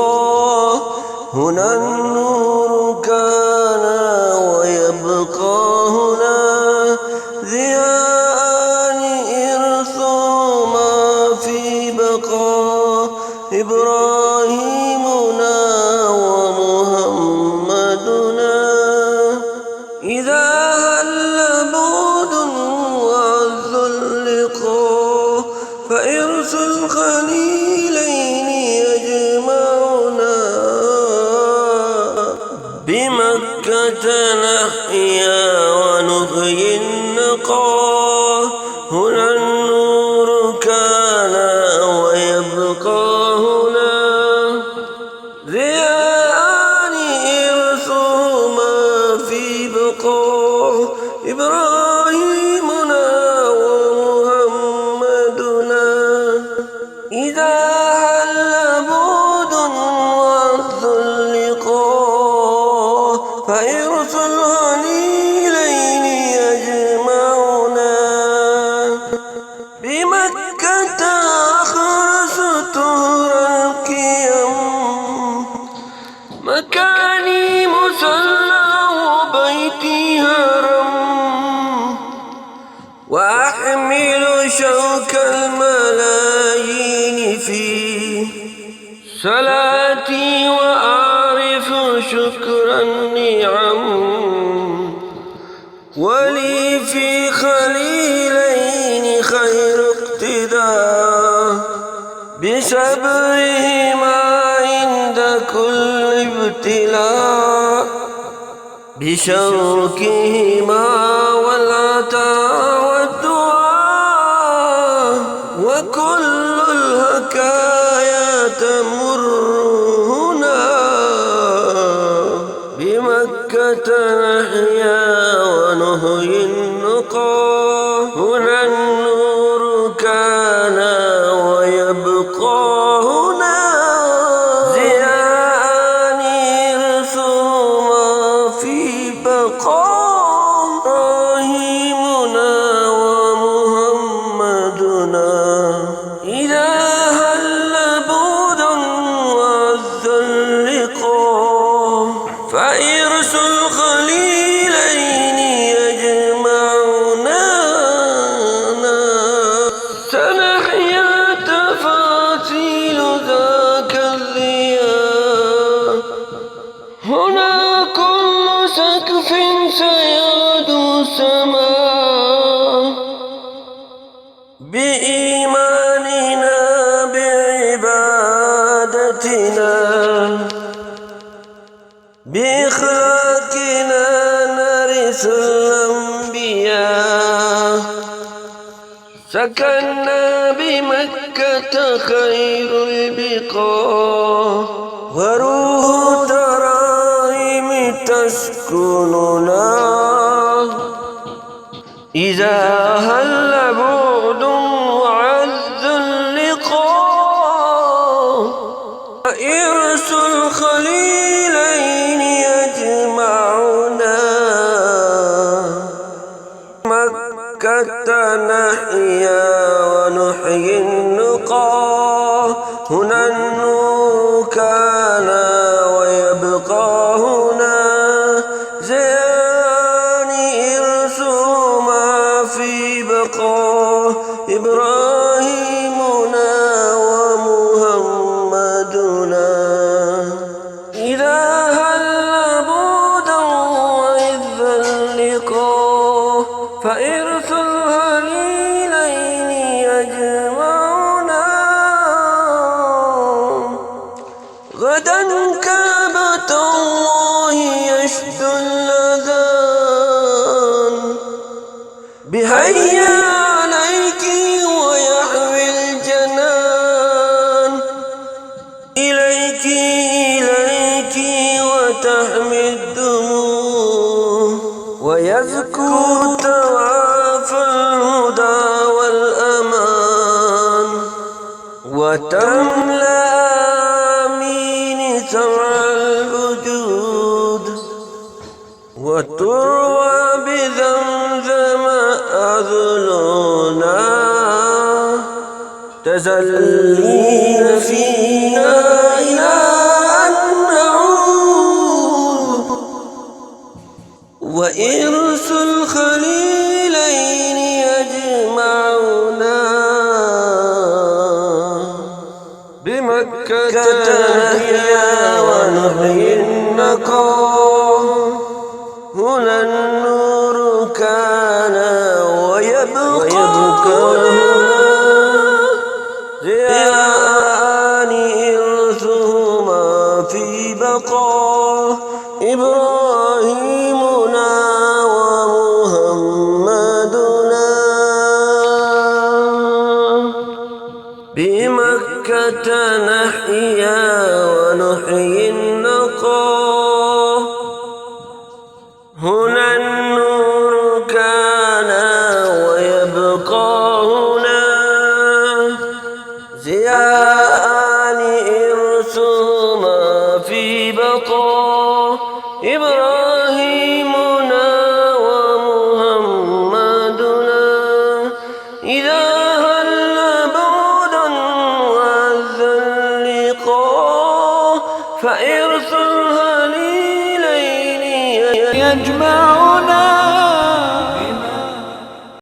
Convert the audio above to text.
لقاه هنا النور كان ويبقى هنا ضياء إرث ما في بقاه إبراهيمنا ومحمدنا إذا هل بعد وعز اللقاء فإرث الخليلين يجمعنا بمكة نحيا ونحيي النقاء هنا النور كان ويبقى هنا ضياء إرث ما في بقاه إبراهيمنا ومحمدنا إذا هل بعد وعز اللقاء فإرث الخليلين يجمعنا بمكة أخرس طهر القيم مكاني مصلى وبيتي هرم وأحمل شوك الملايين فيه صلاتي وأعرف شكر النعم ولي في خليلين خير اقتداء بصبرهما عند كل ابتلاء بشوكهما والعطاء والدعاء وكل الحكايا تمر هنا بمكة نحيا ونحيي النقاء هنا النور كان ويبقى هنا ضياء إرث ما في بقاه إبراهيمنا ومحمدنا إذا هل بعد وعز اللقاء فإرث الخليلين يجمعنا سنحيا تفاصيل ذاك الضياء هنا كل سقف سيعدو السماء بإيماننا بعبادتنا بإخلاقنا نرث الأنبياء سكننا بمكة خير البقاع وروح ترايم تسكننا إذا هل بعد وعز اللقاء إرث الخليلين يجمعنا مكة نحيا ونحيي النقاء هنا النور كان ويبقى هنا زيان إرث ما في بقاه إبراهيمنا ومحمدنا إذا هل بعد وعز اللقاء فإرث الخليلين يجمعنا غدا كعبة الله يشدو الأذان بهيا عليك ويحوي الجنان إليك وتحمي الدموع ويذكر طواف الهدى والأمان وتملأ آمين سمع الوجود وتروى بزمزم أذلنا تزلين فينا إله نحيا ونحيي النقاء هنا النور كان ويبقى هنا ضياءان إرثهما في بقاء إبراهيمنا ومحمدنا بمكة نحيا ونحيي النقاء هنا النور كان ويبقى هنا ضياءان إرثهما في بقاء إبراهيمنا ومحمدنا إذا هل بعدا وعز اللقاء فإرث الهليلين يجمع